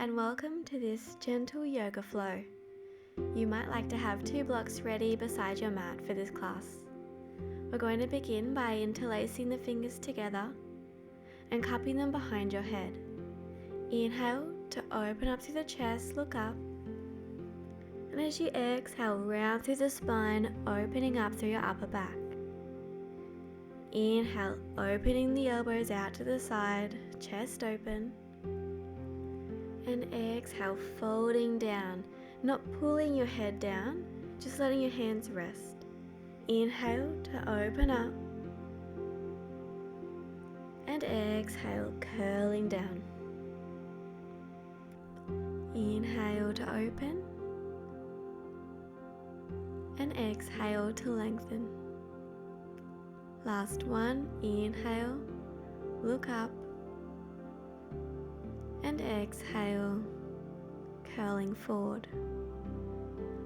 and welcome to this gentle yoga flow. You might like to have 2 blocks ready beside your mat for this class. We're going to begin by interlacing the fingers together and cupping them behind your head. Inhale to open up through the chest, look up. And as you exhale, round through the spine, opening up through your upper back. Inhale, opening the elbows out to the side, chest open. And exhale, folding down, not pulling your head down, just letting your hands rest. Inhale to open up. And exhale, curling down. Inhale to open. And exhale to lengthen. Last one, inhale, look up. And exhale, curling forward.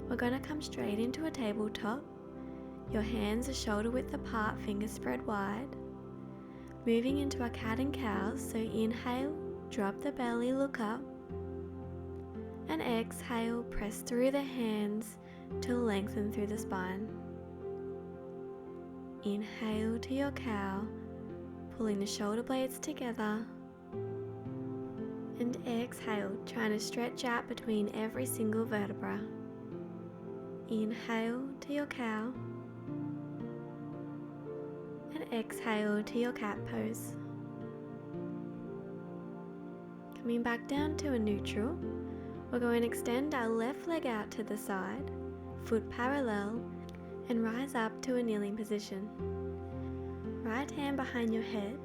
We're going to come straight into a tabletop. Your hands are shoulder width apart, fingers spread wide. Moving into a cat and cow, so inhale, drop the belly, look up. And exhale, press through the hands to lengthen through the spine. Inhale to your cow, pulling the shoulder blades together. And exhale, trying to stretch out between every single vertebra. Inhale to your cow. And exhale to your cat pose. Coming back down to a neutral, we're going to extend our left leg out to the side, foot parallel, and rise up to a kneeling position. Right hand behind your head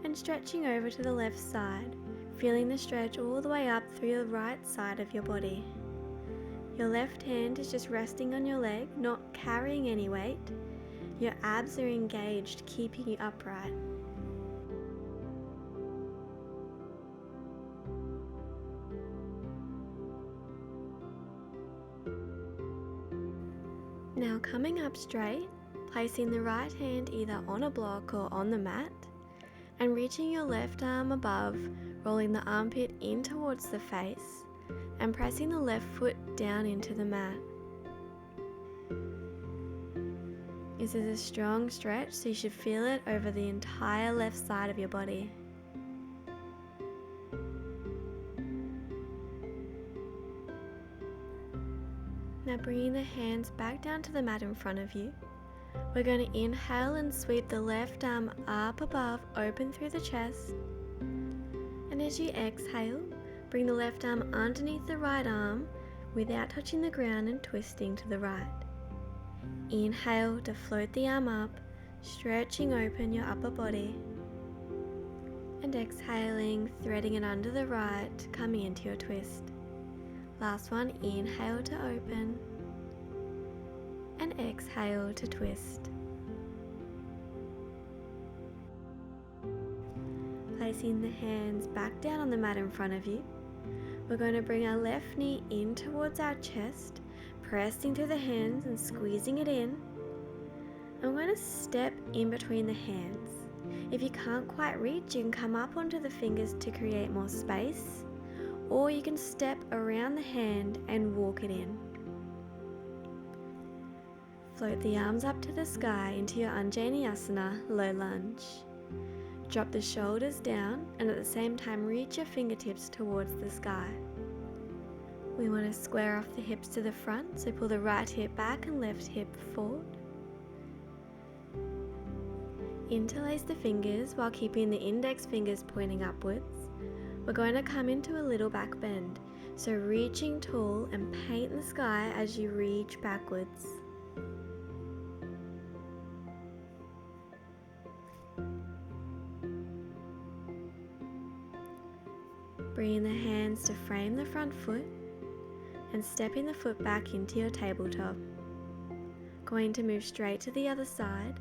and stretching over to the left side, feeling the stretch all the way up through the right side of your body. Your left hand is just resting on your leg, not carrying any weight. Your abs are engaged, keeping you upright. Now coming up straight, placing the right hand either on a block or on the mat, and reaching your left arm above, rolling the armpit in towards the face, and pressing the left foot down into the mat. This is a strong stretch, so you should feel it over the entire left side of your body. Now bringing the hands back down to the mat in front of you, we're going to inhale and sweep the left arm up above, open through the chest. And as you exhale, bring the left arm underneath the right arm without touching the ground and twisting to the right. Inhale to float the arm up, stretching open your upper body. And exhaling, threading it under the right, coming into your twist. Last one, inhale to open. And exhale to twist. Placing the hands back down on the mat in front of you, we're going to bring our left knee in towards our chest, pressing through the hands and squeezing it in. I'm going to step in between the hands. If you can't quite reach, you can come up onto the fingers to create more space, or you can step around the hand and walk it in. Float the arms up to the sky into your Anjaneyasana, low lunge. Drop the shoulders down and at the same time reach your fingertips towards the sky. We want to square off the hips to the front, so pull the right hip back and left hip forward. Interlace the fingers while keeping the index fingers pointing upwards. We're going to come into a little back bend, so reaching tall and paint the sky as you reach backwards. Bringing the hands to frame the front foot and stepping the foot back into your tabletop. Going to move straight to the other side,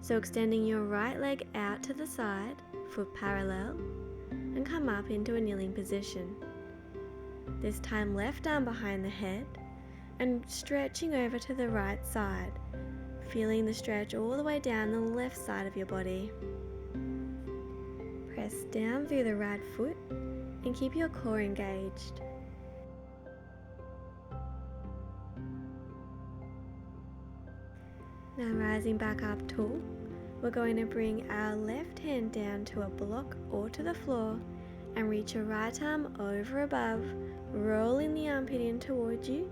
so extending your right leg out to the side, foot parallel, and come up into a kneeling position. This time left arm behind the head and stretching over to the right side, feeling the stretch all the way down the left side of your body. Press down through the right foot and keep your core engaged. Now rising back up tall, we're going to bring our left hand down to a block or to the floor and reach your right arm over above, rolling the armpit in towards you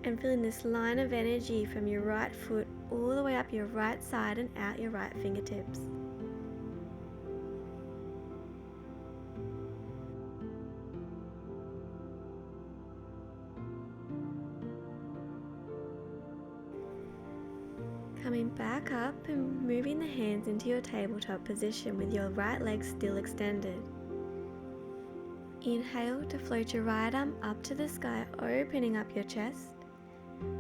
and feeling this line of energy from your right foot all the way up your right side and out your right fingertips. Coming back up and moving the hands into your tabletop position with your right leg still extended. Inhale to float your right arm up to the sky, opening up your chest.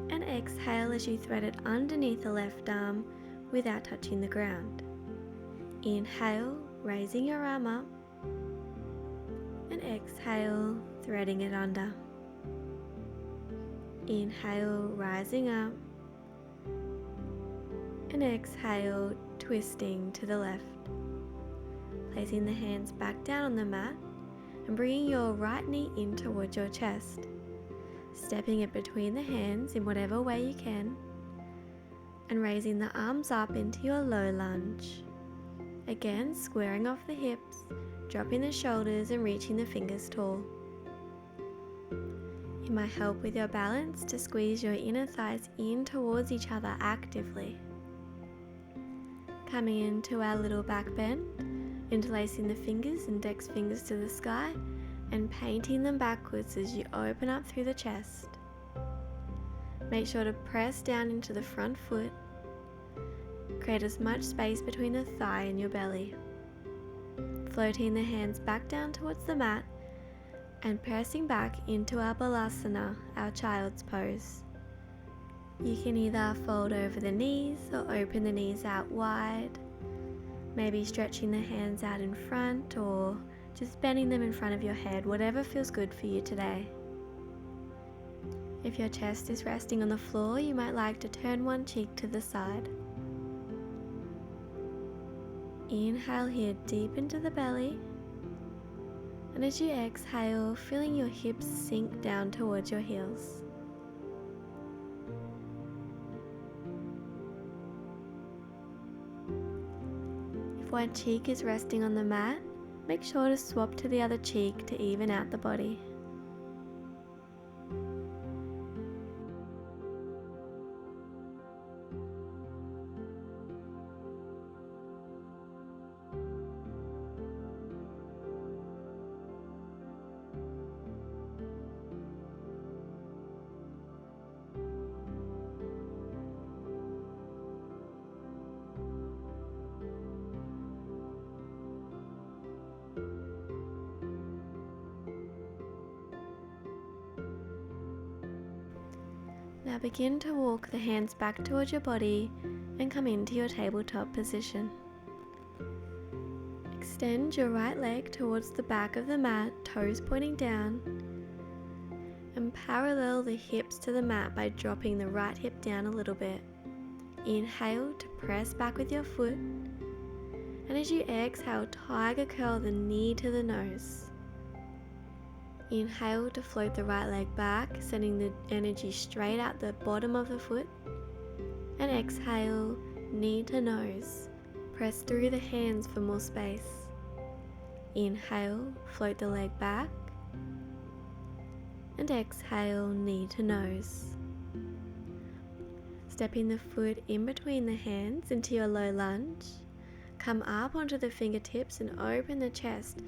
And exhale as you thread it underneath the left arm without touching the ground. Inhale, raising your arm up. And exhale, threading it under. Inhale, rising up. And exhale, twisting to the left. Placing the hands back down on the mat and bringing your right knee in towards your chest. Stepping it between the hands in whatever way you can. And raising the arms up into your low lunge. Again, squaring off the hips, dropping the shoulders and reaching the fingers tall. It might help with your balance to squeeze your inner thighs in towards each other actively. Coming into our little back bend, interlacing the fingers, index fingers to the sky, and painting them backwards as you open up through the chest. Make sure to press down into the front foot. Create as much space between the thigh and your belly. Floating the hands back down towards the mat and pressing back into our balasana, our child's pose. You can either fold over the knees or open the knees out wide, maybe stretching the hands out in front or just bending them in front of your head, whatever feels good for you today. If your chest is resting on the floor, you might like to turn one cheek to the side. Inhale here deep into the belly, and as you exhale, feeling your hips sink down towards your heels. If one cheek is resting on the mat, make sure to swap to the other cheek to even out the body. Now begin to walk the hands back towards your body and come into your tabletop position. Extend your right leg towards the back of the mat, toes pointing down, and parallel the hips to the mat by dropping the right hip down a little bit. Inhale to press back with your foot, and as you exhale, tiger curl the knee to the nose. Inhale to float the right leg back, sending the energy straight out the bottom of the foot. And exhale, knee to nose. Press through the hands for more space. Inhale, float the leg back. And exhale, knee to nose. Stepping the foot in between the hands into your low lunge. Come up onto the fingertips and open the chest.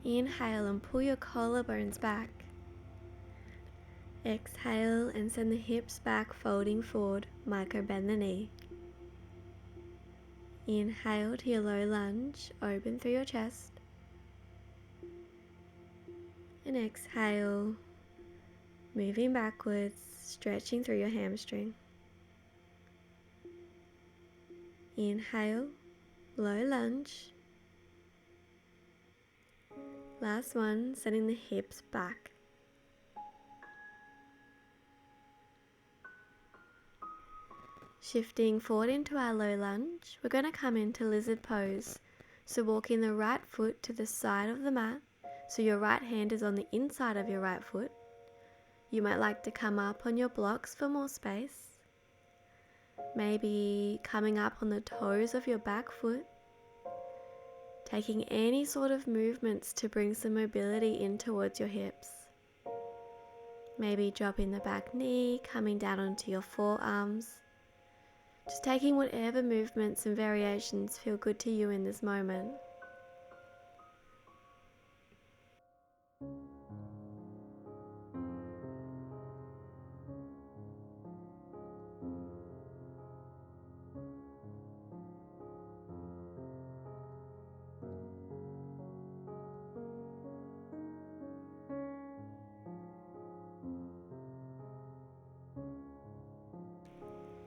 Inhale and pull your collarbones back. Exhale and send the hips back, folding forward, micro bend the knee. Inhale to your low lunge, open through your chest. And exhale, moving backwards, stretching through your hamstring. Inhale, low lunge. Last one, sending the hips back. Shifting forward into our low lunge, we're going to come into lizard pose. So walking the right foot to the side of the mat, So your right hand is on the inside of your right foot. You might like to come up on your blocks for more space. Maybe coming up on the toes of your back foot. Taking any sort of movements to bring some mobility in towards your hips. Maybe dropping the back knee, coming down onto your forearms. Just taking whatever movements and variations feel good to you in this moment.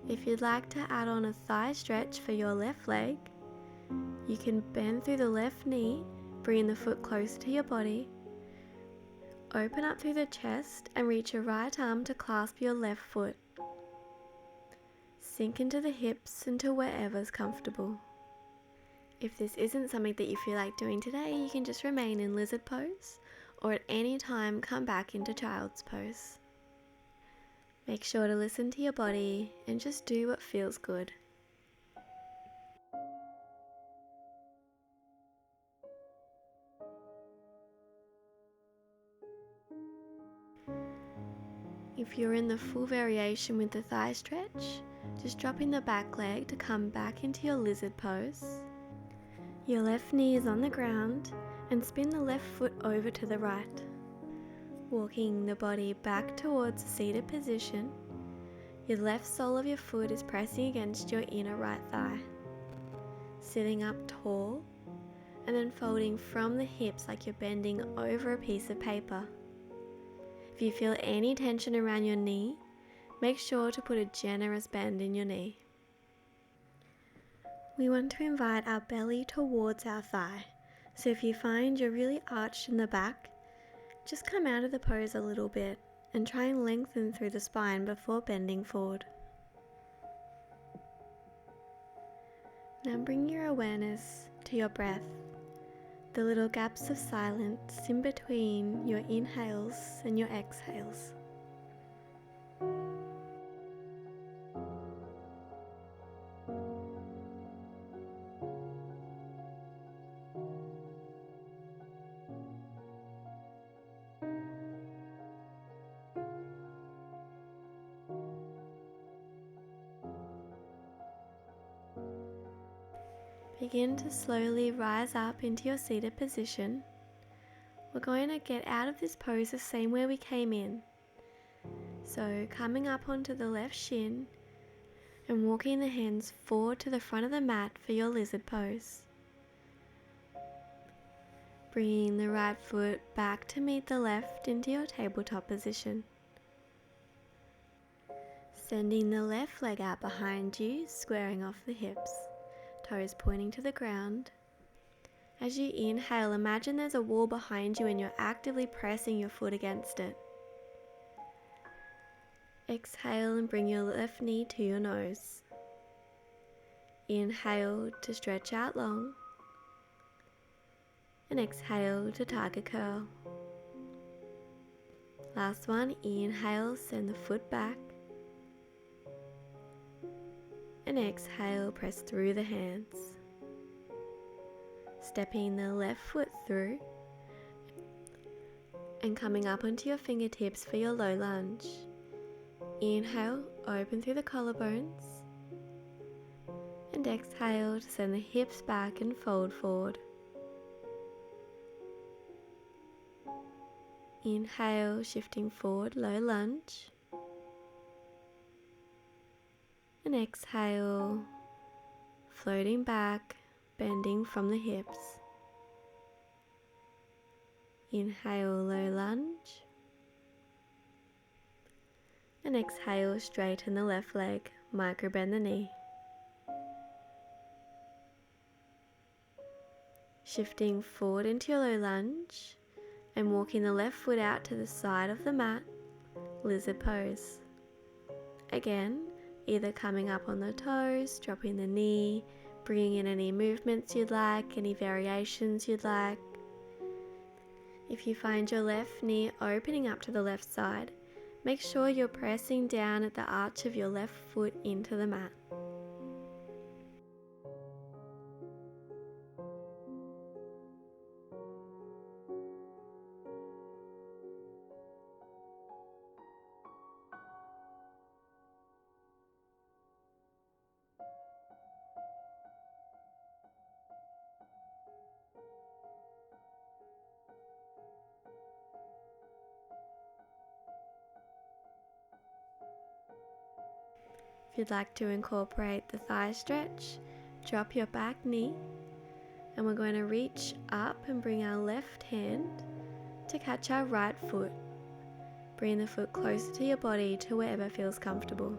If you'd like to add on a thigh stretch for your left leg, you can bend through the left knee, bring the foot closer to your body, open up through the chest and reach your right arm to clasp your left foot. Sink into the hips into wherever's comfortable. If this isn't something that you feel like doing today, you can just remain in lizard pose, or at any time come back into child's pose. Make sure to listen to your body and just do what feels good. If you're in the full variation with the thigh stretch, just dropping the back leg to come back into your lizard pose. Your left knee is on the ground and spin the left foot over to the right. Walking the body back towards a seated position, your left sole of your foot is pressing against your inner right thigh. Sitting up tall and then folding from the hips like you're bending over a piece of paper. If you feel any tension around your knee, make sure to put a generous bend in your knee. We want to invite our belly towards our thigh. So if you find you're really arched in the back, just come out of the pose a little bit and try and lengthen through the spine before bending forward. Now bring your awareness to your breath, the little gaps of silence in between your inhales and your exhales. Begin to slowly rise up into your seated position. We're going to get out of this pose the same way we came in. So coming up onto the left shin and walking the hands forward to the front of the mat for your lizard pose. Bringing the right foot back to meet the left into your tabletop position. Sending the left leg out behind you, squaring off the hips. Toes pointing to the ground. As you inhale, imagine there's a wall behind you and you're actively pressing your foot against it. Exhale and bring your left knee to your nose. Inhale to stretch out long. And exhale to tiger curl. Last one, inhale, send the foot back. And exhale, press through the hands. Stepping the left foot through and coming up onto your fingertips for your low lunge. Inhale, open through the collarbones. And exhale to send the hips back and fold forward. Inhale, shifting forward, low lunge. And exhale, floating back, bending from the hips. Inhale, low lunge. And exhale, straighten the left leg, micro bend the knee. Shifting forward into your low lunge and walking the left foot out to the side of the mat, lizard pose. Again, either coming up on the toes, dropping the knee, bringing in any movements you'd like, any variations you'd like. If you find your left knee opening up to the left side, make sure you're pressing down at the arch of your left foot into the mat. If you'd like to incorporate the thigh stretch, drop your back knee, and we're going to reach up and bring our left hand to catch our right foot. Bring the foot closer to your body to wherever feels comfortable.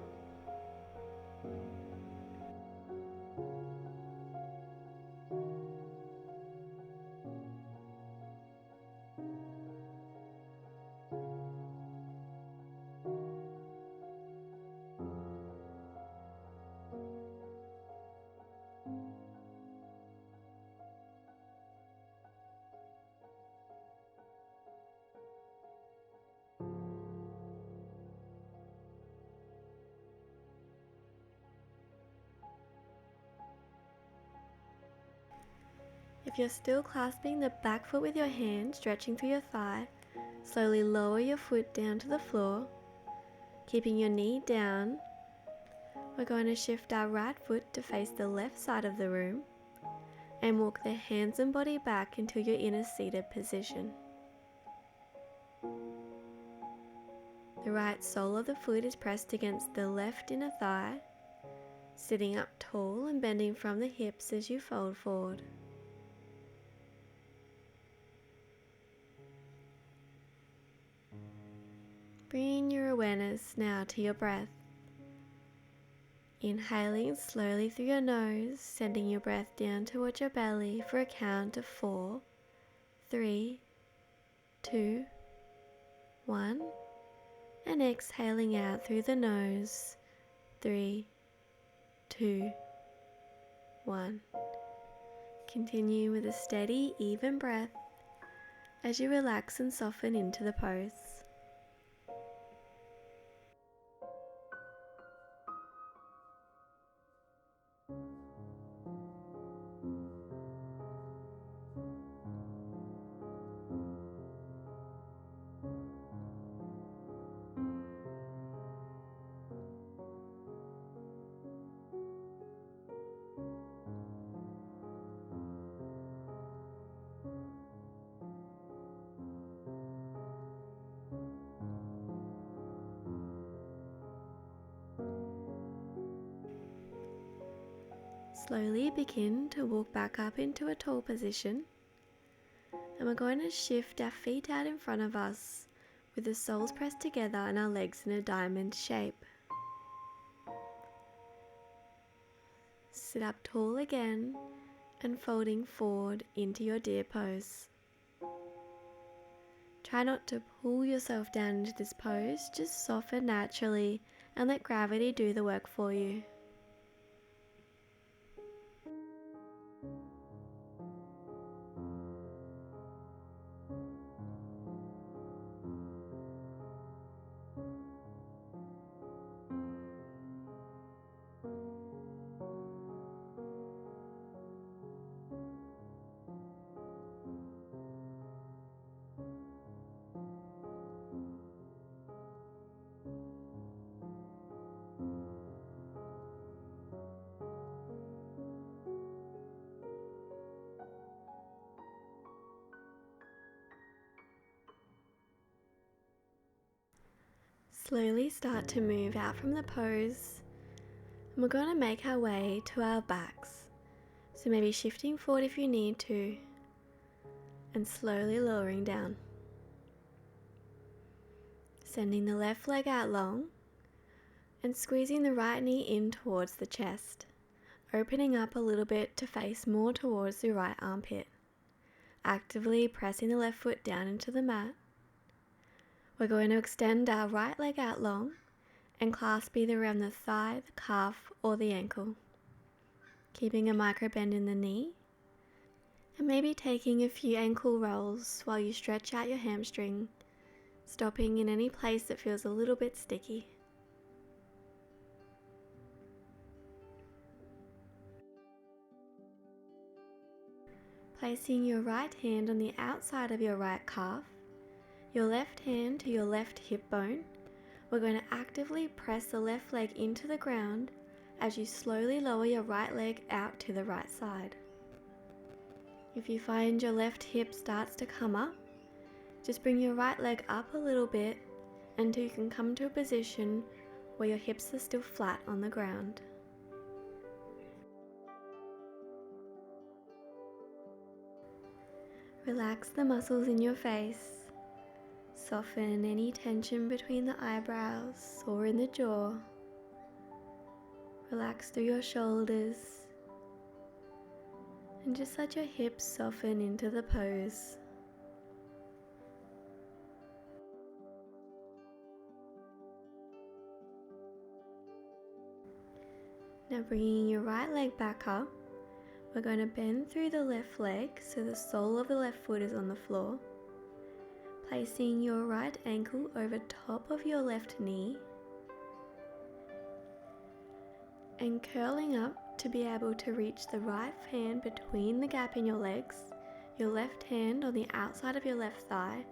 If you're still clasping the back foot with your hand, stretching through your thigh, slowly lower your foot down to the floor, keeping your knee down. We're going to shift our right foot to face the left side of the room and walk the hands and body back until you're in a seated position. The right sole of the foot is pressed against the left inner thigh, sitting up tall and bending from the hips as you fold forward. Bring your awareness now to your breath. Inhaling slowly through your nose, sending your breath down towards your belly for a count of 4, 3, 2, 1, and exhaling out through the nose, 3, 2, 1. Continue with a steady, even breath as you relax and soften into the pose. Slowly begin to walk back up into a tall position, and we're going to shift our feet out in front of us with the soles pressed together and our legs in a diamond shape. Sit up tall again and folding forward into your deer pose. Try not to pull yourself down into this pose, just soften naturally and let gravity do the work for you. Slowly start to move out from the pose, and we're going to make our way to our backs. So maybe shifting forward if you need to, and slowly lowering down. Sending the left leg out long, and squeezing the right knee in towards the chest, opening up a little bit to face more towards the right armpit. Actively pressing the left foot down into the mat. We're going to extend our right leg out long and clasp either around the thigh, the calf, or the ankle. Keeping a micro bend in the knee And maybe taking a few ankle rolls while you stretch out your hamstring, stopping in any place that feels a little bit sticky. Placing your right hand on the outside of your right calf, your left hand to your left hip bone, we're going to actively press the left leg into the ground as you slowly lower your right leg out to the right side. If you find your left hip starts to come up, just bring your right leg up a little bit until you can come to a position where your hips are still flat on the ground. Relax the muscles in your face. Soften any tension between the eyebrows or in the jaw. Relax through your shoulders. And just let your hips soften into the pose. Now bringing your right leg back up, we're going to bend through the left leg so the sole of the left foot is on the floor. Placing your right ankle over top of your left knee and curling up to be able to reach the right hand between the gap in your legs, your left hand on the outside of your left thigh,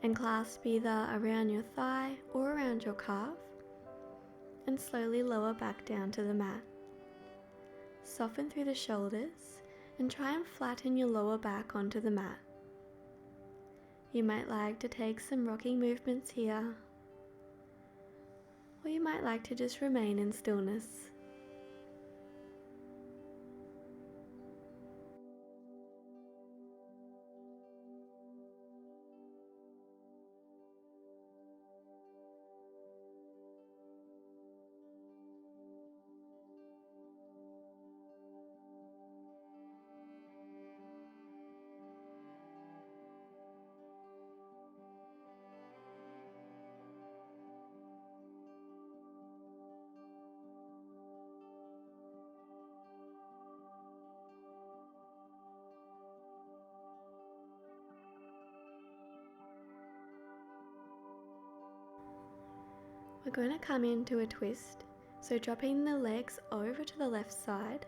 and clasp either around your thigh or around your calf, and slowly lower back down to the mat. Soften through the shoulders and try and flatten your lower back onto the mat. You might like to take some rocking movements here, or you might like to just remain in stillness. We're going to come into a twist, so dropping the legs over to the left side.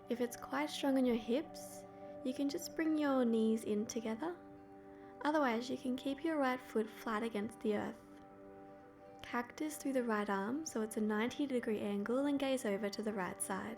If it's quite strong on your hips, you can just bring your knees in together. Otherwise, you can keep your right foot flat against the earth. Cactus through the right arm so it's a 90-degree angle and gaze over to the right side.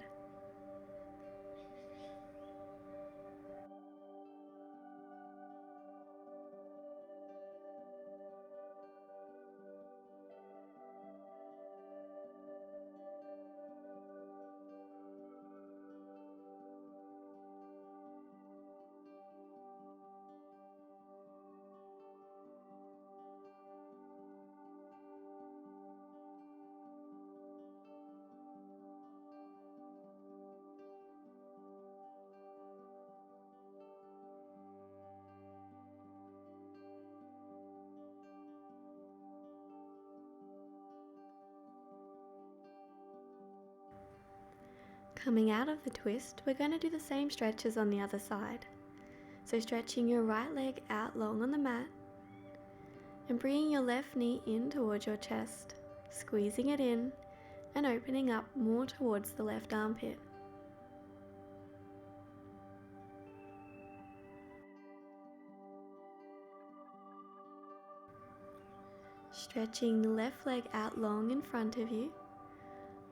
Coming out of the twist, we're going to do the same stretches on the other side. So stretching your right leg out long on the mat and bringing your left knee in towards your chest, squeezing it in and opening up more towards the left armpit. Stretching the left leg out long in front of you.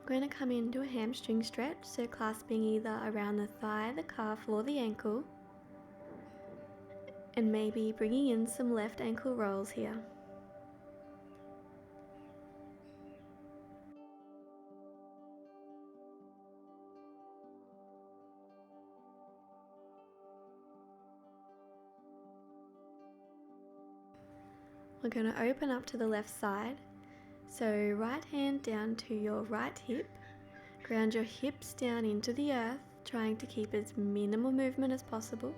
We're going to come into a hamstring stretch, so clasping either around the thigh, the calf or the ankle, and maybe bringing in some left ankle rolls here. We're going to open up to the left side, so right hand down to your right hip, ground your hips down into the earth, trying to keep as minimal movement as possible.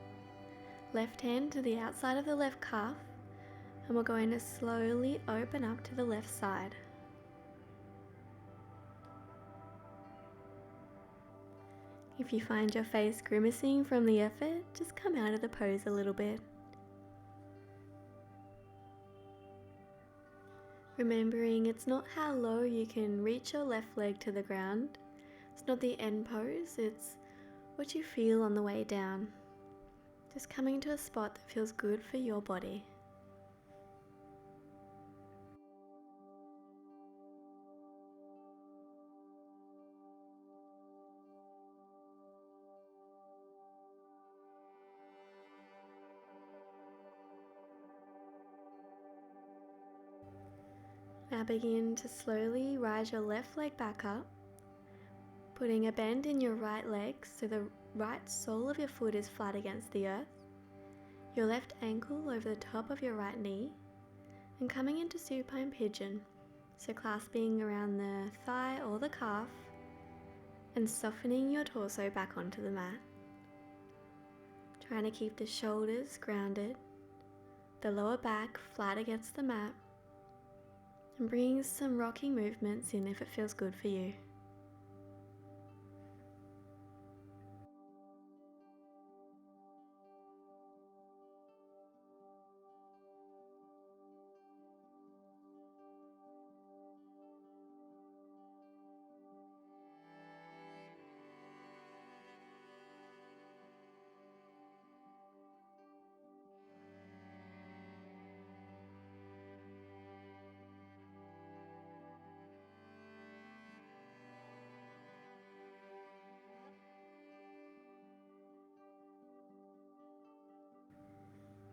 Left hand to the outside of the left calf, and we're going to slowly open up to the left side. If you find your face grimacing from the effort, just come out of the pose a little bit. Remembering it's not how low you can reach your left leg to the ground. It's not the end pose, it's what you feel on the way down. Just coming to a spot that feels good for your body. Now begin to slowly rise your left leg back up, putting a bend in your right leg so the right sole of your foot is flat against the earth, your left ankle over the top of your right knee, and coming into supine pigeon, so clasping around the thigh or the calf and softening your torso back onto the mat. Trying to keep the shoulders grounded, the lower back flat against the mat, and bringing some rocking movements in if it feels good for you.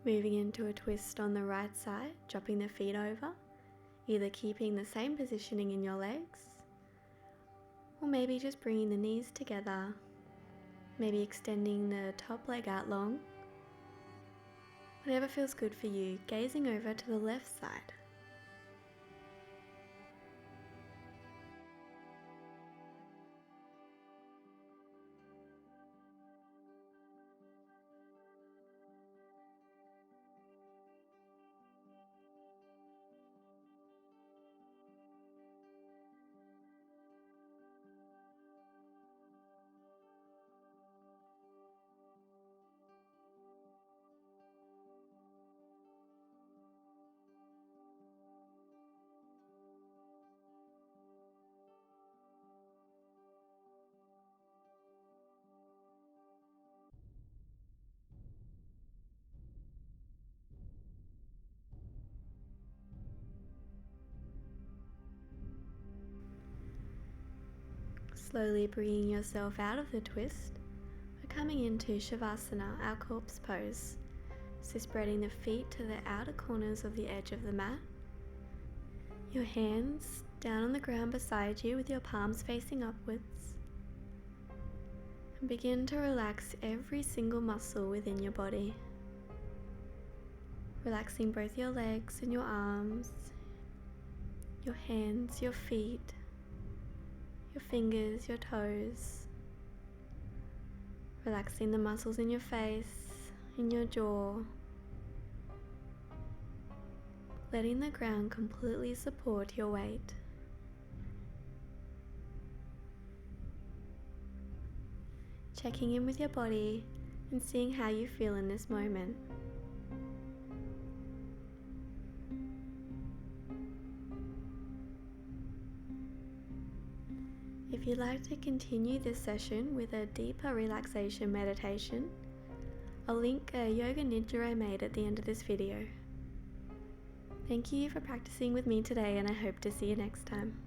Moving into a twist on the right side, dropping the feet over, either keeping the same positioning in your legs, or maybe just bringing the knees together, maybe extending the top leg out long. Whatever feels good for you, gazing over to the left side. Slowly bringing yourself out of the twist, we're coming into Shavasana, our corpse pose. So spreading the feet to the outer corners of the edge of the mat. Your hands down on the ground beside you with your palms facing upwards. And begin to relax every single muscle within your body. Relaxing both your legs and your arms, your hands, your feet, your fingers, your toes. Relaxing the muscles in your face, in your jaw. Letting the ground completely support your weight. Checking in with your body and seeing how you feel in this moment. If you'd like to continue this session with a deeper relaxation meditation, I'll link a yoga nidra I made at the end of this video. Thank you for practicing with me today, and I hope to see you next time.